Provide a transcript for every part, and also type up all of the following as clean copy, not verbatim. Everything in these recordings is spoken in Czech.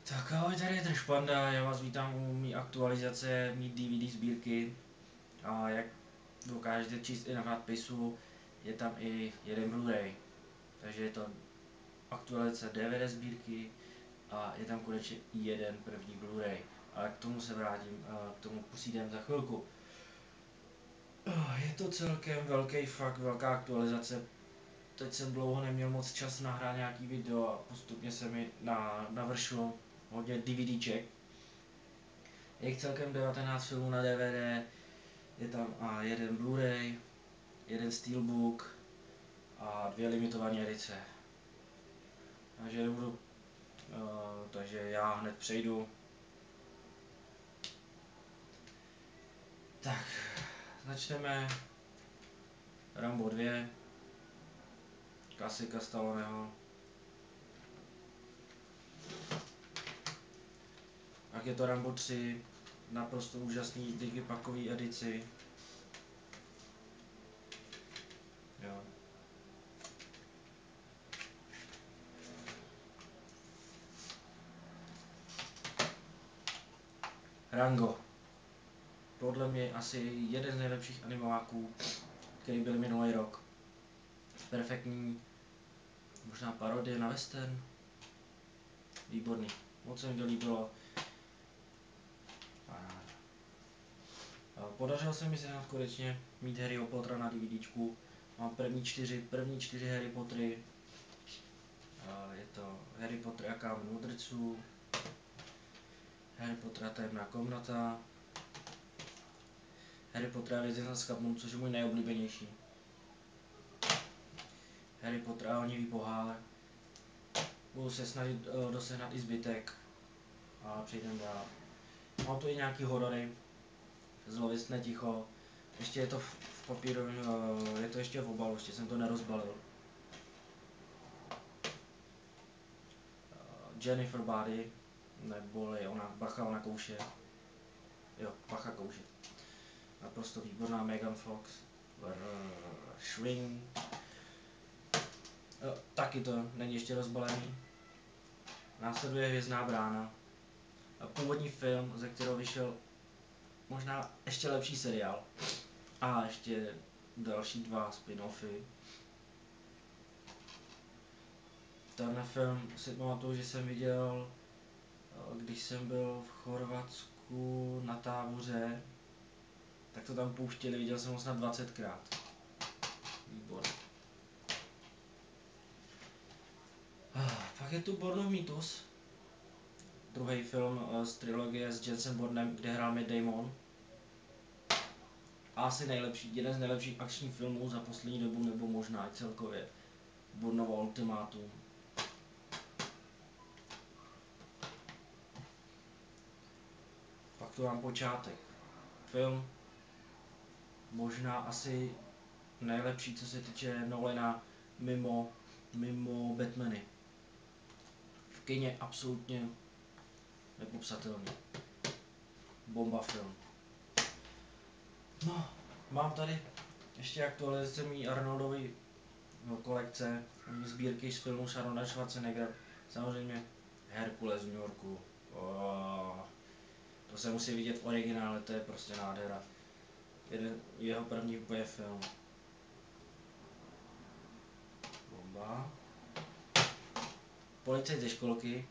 Tak ahoj, tady je Držpanda, já vás vítám u mý aktualizace mý DVD sbírky a jak dokážete číst i na nadpisu, je tam i jeden Blu-ray, takže je to aktualizace DVD sbírky a je tam konečně i jeden první Blu-ray, ale k tomu se vrátím, k tomu pusídem za chvilku. Je to celkem fakt velká aktualizace. Teď jsem dlouho neměl moc čas nahrát nějaký video a postupně se mi navršilo hodně DVDček. Je jich celkem 19 filmů na DVD, je tam a jeden Blu-ray, jeden Steelbook a dvě limitované edice. Takže já hned přejdu. Tak, začneme Rambo 2, klasika Stalloneho. Pak je to Rambo 3, naprosto úžasný digipakový edici. Jo. Rango. Podle mě asi jeden z nejlepších animáků, který byl minulý rok. Perfektní, možná parodie na western. Výborný. Moc se mi to líbilo. Podařilo se mi sehnat konečně mít Harryho Pottera na DVDčku. Mám první čtyři Harry Pottery. Je to Harry Potter a kámen mudrců, Harry Potter a tajemná komnata, Harry Potter a vězně z Azkabanu, což je můj nejoblíbenější, Harry Potter a honivý pohár. Budu se snažit dosehnat i zbytek a přejdeme dál. Mám tu i nějaký horory, Zlověstné ticho, ještě je to v papírovém, je to ještě v obalu, ještě jsem to nerozbalil. Jennifer Body, neboli ona kouše. Jo, Bacha kouše. Naprosto výborná Megan Fox. Swing. Taky to není ještě rozbalený. Následuje Hvězdná brána. Původní film, ze kterého vyšel možná ještě lepší seriál. A ještě další dva spin-offy. Tenhle film si pamatuju, že jsem viděl, když jsem byl v Chorvatsku na táboře, tak to tam pouštěli, viděl jsem ho snad 20krát. Výborný. Pak je tu Bornův mýtus, druhý film z trilogie s Jason Bournem, kde hrál Matt Damon. Asi jeden z nejlepších akčních filmů za poslední dobu, nebo možná i celkově. Bournovo ultimátum. Pak tu mám počátek. Film možná asi nejlepší, co se týče Nolana mimo Batmany. V kině absolutně nepopsatelný. Bomba film. No, mám tady ještě aktualizace mý Arnoldovy kolekce, sbírky z filmu Arnolda Schwarzeneggera. Samozřejmě Herkules v New Yorku. To se musí vidět v originále, to je prostě nádhera. Jeho první úplně film. Bomba. Policajt ze školky.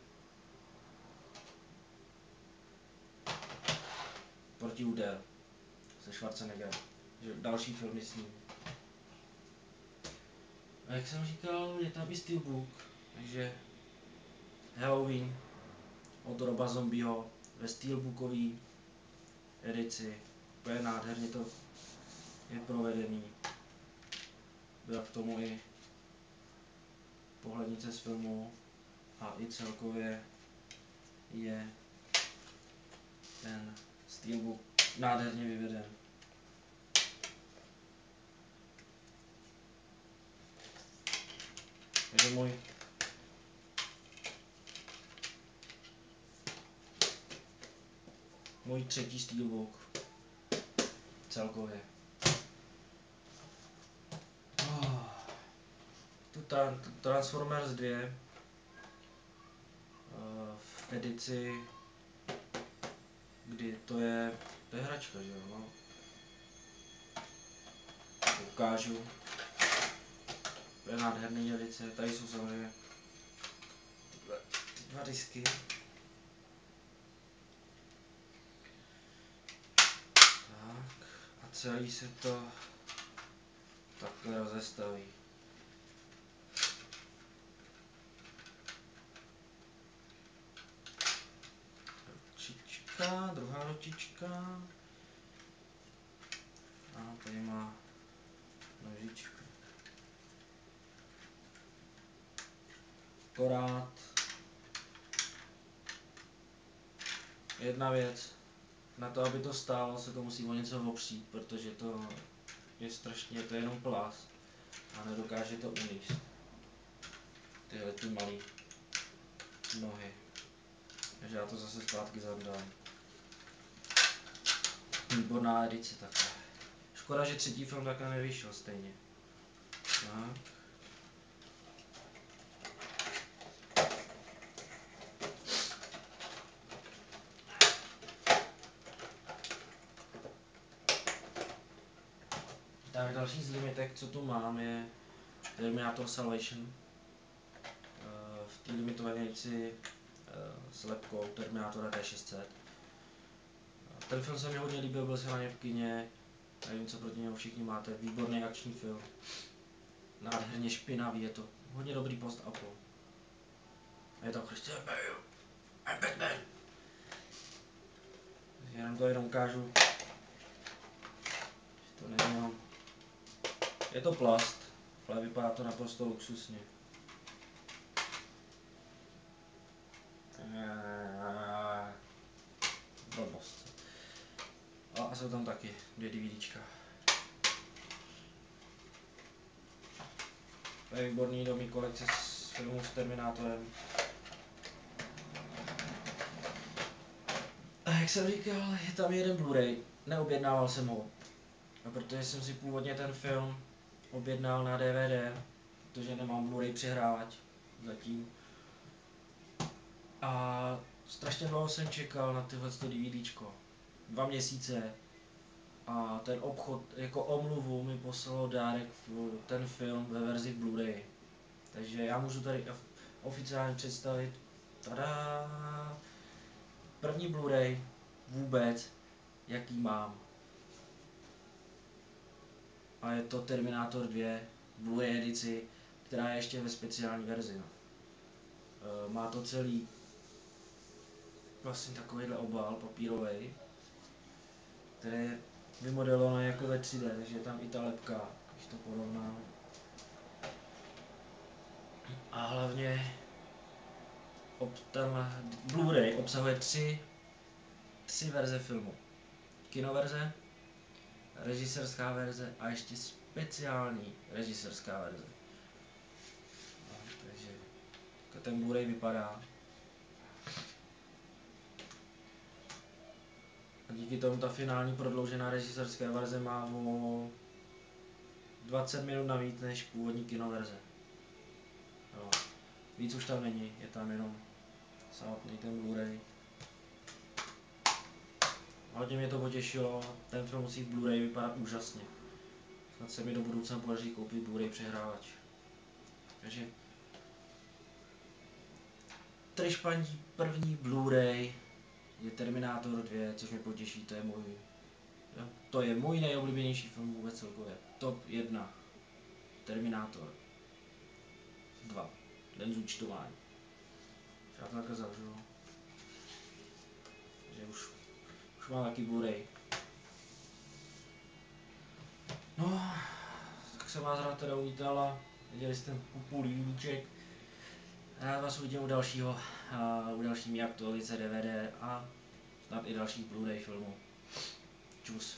Proti úder. Se Schwarzeneggerem. Další filmy s ním. A jak jsem říkal, je tam i Steelbook, takže Halloween od Roba Zombieho ve Steelbookové edici. Úplně nádherně to je provedený. Byla k tomu i pohlednice z filmu a i celkově je ten Steelbook nádherně vyveden. Takže můj třetí Steelbook celkově. Tu Transformers 2 edici, kdy to je hračka, že jo, no. Ukážu. To je nádherný edice, tady jsou samozřejmě dva disky. Tak, a celý se to takhle rozestaví. Ručička, druhá ručička. A tady má nožičky. Akorát jedna věc, na to, aby to stálo, se to musí o něco opřít, protože to je strašně, to je jenom plast a nedokáže to uníst. Tyhle ty malý nohy. Takže já to zase zpátky zandám. Výborná edice takhle. Škoda, že třetí film takhle nevyšel stejně. Tak. Tak další z limitek, co tu mám, je Terminator Salvation. V té limitované edici s lepkou Terminatora T600. Ten film se mi hodně líbil, byl jsem na ně v kině. Nevím, co proti němu všichni máte. Výborný akční film. Nádherně špinavý, je to hodně dobrý post-apo. A je tam Christian Bale. I'm Batman. Jenom to ukážu. To není jenom... Je to plast, ale vypadá to naprosto luxusně. Blbost. A jsou tam taky 2 DVDčka. To je výborný do mý kolekce s filmů s Terminátorem. A jak jsem říkal, je tam jeden Blu-ray. Neobjednával jsem ho. A protože jsem si původně ten film objednal na DVD, protože nemám Blu-ray přehrávač zatím. A strašně dlouho jsem čekal na tyhleto DVDčko. 2 měsíce. A ten obchod jako omluvu mi poslal dárek ten film ve verzi Blu-ray. Takže já můžu tady oficiálně představit tada, první Blu-ray vůbec, jaký mám. A je to Terminator 2 Blu-ray edici, která je ještě ve speciální verzi. Má to celý vlastně takovýhle obal papírový, který je vymodelovaný jako ve 3D, takže je tam i ta lepka, když to porovnám. A hlavně ten Blu-ray obsahuje tři verze filmu. Kinoverze, režisérská verze a ještě speciální režisérská verze. No, takže ten Blu-ray vypadá. A díky tomu ta finální prodloužená režisérská verze má o 20 minut navíc než původní kinoverze. Jo. Víc už tam není, je tam jenom samotný ten Blu-ray. Hodně mě to potěšilo, ten film musí v Blu-ray vypadat úžasně. Snad se mi do budoucna podaří koupit Blu-ray přehrávač. Takže trišpandí první Blu-ray je Terminator 2, což mě potěší, to je můj nejoblíbenější film vůbec celkově. Top 1. Terminator 2. Den zúčtování. Já to takhle zavřu. Takže už mám taky Blu-ray. No, tak se vás rád teda uvítala. Viděli jste půl DVDček. Rád vás uvidím u další mý aktualizace DVD a snad i dalších Blu-ray filmů. Čus.